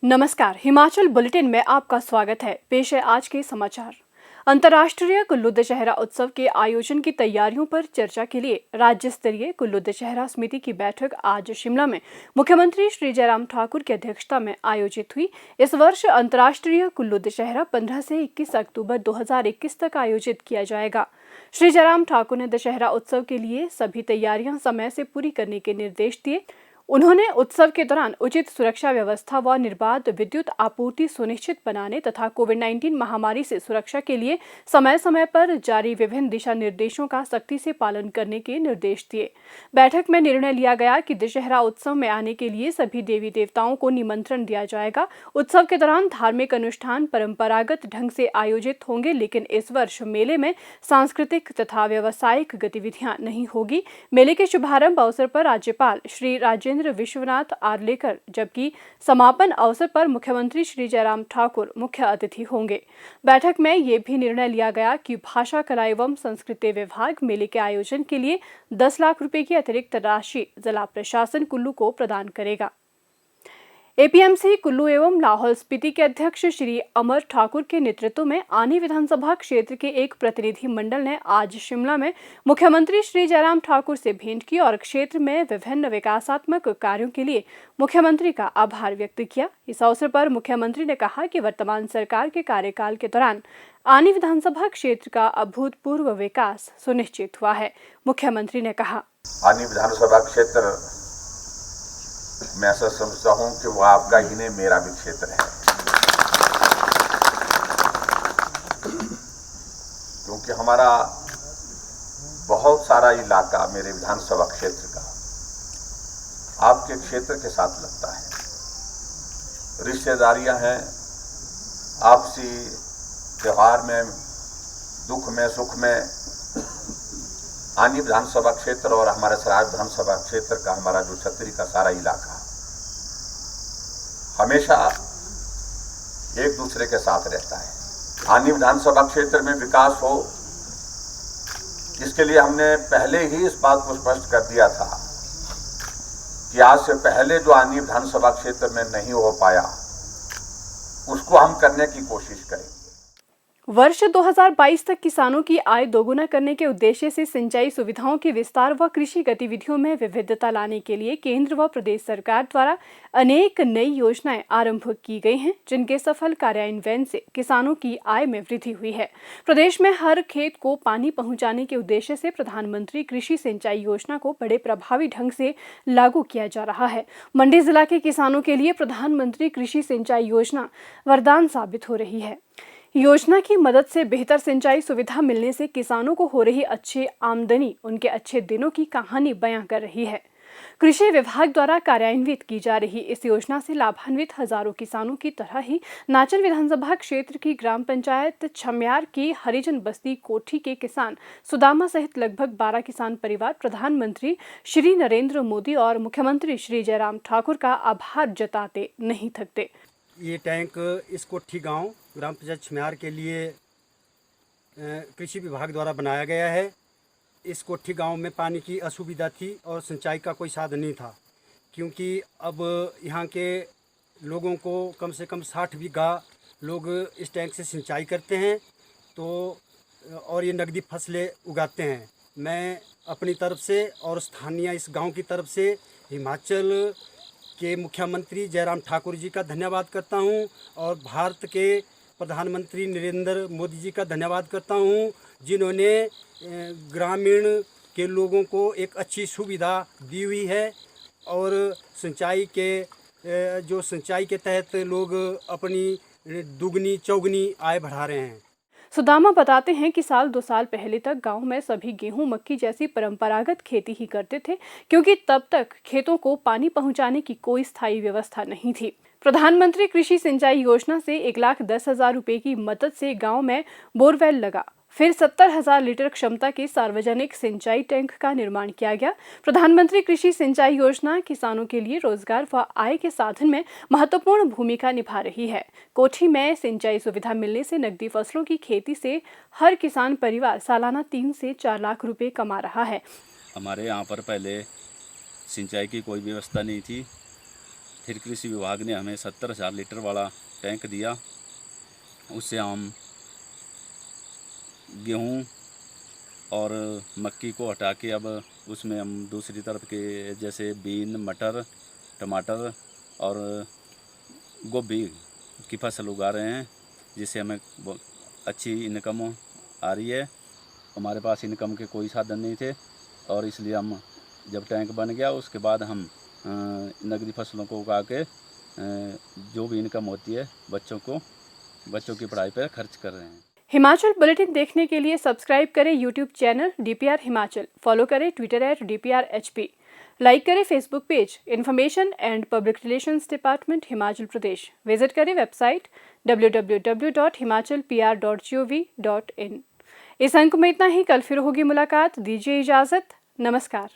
नमस्कार, हिमाचल बुलेटिन में आपका स्वागत है। पेश है आज के समाचार। अंतर्राष्ट्रीय कुल्लू दशहरा उत्सव के आयोजन की तैयारियों पर चर्चा के लिए राज्य स्तरीय कुल्लू दशहरा समिति की बैठक आज शिमला में मुख्यमंत्री श्री जयराम ठाकुर की अध्यक्षता में आयोजित हुई। इस वर्ष अंतर्राष्ट्रीय कुल्लू दशहरा 15 से 21 अक्टूबर 2021 तक आयोजित किया जाएगा। श्री जयराम ठाकुर ने दशहरा उत्सव के लिए सभी तैयारियां समय से पूरी करने के निर्देश दिए। उन्होंने उत्सव के दौरान उचित सुरक्षा व्यवस्था व निर्बाध विद्युत आपूर्ति सुनिश्चित बनाने तथा कोविड-19 महामारी से सुरक्षा के लिए समय समय पर जारी विभिन्न दिशा निर्देशों का सख्ती से पालन करने के निर्देश दिए। बैठक में निर्णय लिया गया कि दशहरा उत्सव में आने के लिए सभी देवी देवताओं को निमंत्रण दिया जाएगा। उत्सव के दौरान धार्मिक अनुष्ठान परंपरागत ढंग से आयोजित होंगे, लेकिन इस वर्ष मेले में सांस्कृतिक तथा व्यावसायिक गतिविधियां नहीं होगी। मेले के शुभारंभ अवसर पर राज्यपाल श्री राजेंद्र विश्वनाथ आर्लेकर, जबकि समापन अवसर पर मुख्यमंत्री श्री जयराम ठाकुर मुख्य अतिथि होंगे। बैठक में ये भी निर्णय लिया गया कि भाषा, कला एवं संस्कृति विभाग मेले के आयोजन के लिए 10 लाख रुपए की अतिरिक्त राशि जिला प्रशासन कुल्लू को प्रदान करेगा। एपीएमसी कुल्लू एवं लाहौल स्पीति के अध्यक्ष श्री अमर ठाकुर के नेतृत्व में आनी विधानसभा क्षेत्र के एक प्रतिनिधि मंडल ने आज शिमला में मुख्यमंत्री श्री जयराम ठाकुर से भेंट की और क्षेत्र में विभिन्न विकासात्मक कार्यों के लिए मुख्यमंत्री का आभार व्यक्त किया। इस अवसर पर मुख्यमंत्री ने कहा कि वर्तमान सरकार के कार्यकाल के दौरान आनी विधानसभा क्षेत्र का अभूतपूर्व विकास सुनिश्चित हुआ है। मुख्यमंत्री ने कहा, आनी विधानसभा क्षेत्र मैं ऐसा समझता हूं कि वो आपका ही नहीं, मेरा भी क्षेत्र है, क्योंकि हमारा बहुत सारा इलाका मेरे विधानसभा क्षेत्र का आपके क्षेत्र के साथ लगता है। रिश्तेदारियां हैं, आपसी त्योहार में, दुख में, सुख में आनी विधानसभा क्षेत्र और हमारे सराय विधानसभा क्षेत्र का, हमारा जो छतरी का सारा इलाका हमेशा एक दूसरे के साथ रहता है। आनी विधानसभा क्षेत्र में विकास हो, इसके लिए हमने पहले ही इस बात को स्पष्ट कर दिया था कि आज से पहले जो आनी विधानसभा क्षेत्र में नहीं हो पाया उसको हम करने की कोशिश करेंगे। वर्ष 2022 तक किसानों की आय दोगुना करने के उद्देश्य से सिंचाई सुविधाओं के विस्तार व कृषि गतिविधियों में विविधता लाने के लिए केंद्र व प्रदेश सरकार द्वारा अनेक नई योजनाएं आरंभ की गई हैं, जिनके सफल कार्यान्वयन से किसानों की आय में वृद्धि हुई है। प्रदेश में हर खेत को पानी पहुंचाने के उद्देश्य से प्रधानमंत्री कृषि सिंचाई योजना को बड़े प्रभावी ढंग से लागू किया जा रहा है। मंडी जिला के किसानों के लिए प्रधानमंत्री कृषि सिंचाई योजना वरदान साबित हो रही है। योजना की मदद से बेहतर सिंचाई सुविधा मिलने से किसानों को हो रही अच्छी आमदनी उनके अच्छे दिनों की कहानी बयां कर रही है। कृषि विभाग द्वारा कार्यान्वित की जा रही इस योजना से लाभान्वित हजारों किसानों की तरह ही नाचन विधानसभा क्षेत्र की ग्राम पंचायत छम्यार की हरिजन बस्ती कोठी के किसान सुदामा सहित लगभग 12 किसान परिवार प्रधानमंत्री श्री नरेंद्र मोदी और मुख्यमंत्री श्री जयराम ठाकुर का आभार जताते नहीं थकते। ये टैंक इस कोठी गांव ग्राम पंचायत छम्यार के लिए कृषि विभाग द्वारा बनाया गया है। इस कोठी गांव में पानी की असुविधा थी और सिंचाई का कोई साधन नहीं था, क्योंकि अब यहाँ के लोगों को कम से कम 60 बीघा लोग इस टैंक से सिंचाई करते हैं और ये नकदी फसलें उगाते हैं। मैं अपनी तरफ से और स्थानीय इस गाँव की तरफ से हिमाचल के मुख्यमंत्री जयराम ठाकुर जी का धन्यवाद करता हूं और भारत के प्रधानमंत्री नरेंद्र मोदी जी का धन्यवाद करता हूं, जिन्होंने ग्रामीण के लोगों को एक अच्छी सुविधा दी हुई है और सिंचाई के तहत लोग अपनी दुगनी चौगनी आय बढ़ा रहे हैं। सुदामा बताते हैं कि साल 2 साल पहले तक गांव में सभी गेहूं, मक्की जैसी परंपरागत खेती ही करते थे, क्योंकि तब तक खेतों को पानी पहुंचाने की कोई स्थायी व्यवस्था नहीं थी। प्रधानमंत्री कृषि सिंचाई योजना से 1,10,000 रुपए की मदद से गांव में बोरवेल लगा। फिर 70,000 लीटर क्षमता के सार्वजनिक सिंचाई टैंक का निर्माण किया गया। प्रधानमंत्री कृषि सिंचाई योजना किसानों के लिए रोजगार व आय के साधन में महत्वपूर्ण भूमिका निभा रही है। कोठी में सिंचाई सुविधा मिलने से नकदी फसलों की खेती से हर किसान परिवार सालाना 3 से 4 लाख रुपए कमा रहा है। हमारे यहाँ पर पहले सिंचाई की कोई व्यवस्था नहीं थी, फिर कृषि विभाग ने हमें 70,000 लीटर वाला टैंक दिया। उससे हम गेहूँ और मक्की को हटा के अब उसमें हम दूसरी तरफ के जैसे बीन, मटर, टमाटर और गोभी की फसल उगा रहे हैं, जिससे हमें अच्छी इनकम आ रही है। हमारे पास इनकम के कोई साधन नहीं थे और इसलिए हम जब टैंक बन गया उसके बाद हम नकदी फसलों को उगा के जो भी इनकम होती है बच्चों की पढ़ाई पर खर्च कर रहे हैं। हिमाचल बुलेटिन देखने के लिए सब्सक्राइब करें YouTube channel DPR Himachal, follow करें ट्विटर @DPRHP, लाइक करें Facebook page information and public relations department Himachal Pradesh, visit करें वेबसाइट www.himachalpr.gov.in। इस अंक में इतना ही, कल फिर होगी मुलाकात, दीजिए इजाजत, नमस्कार।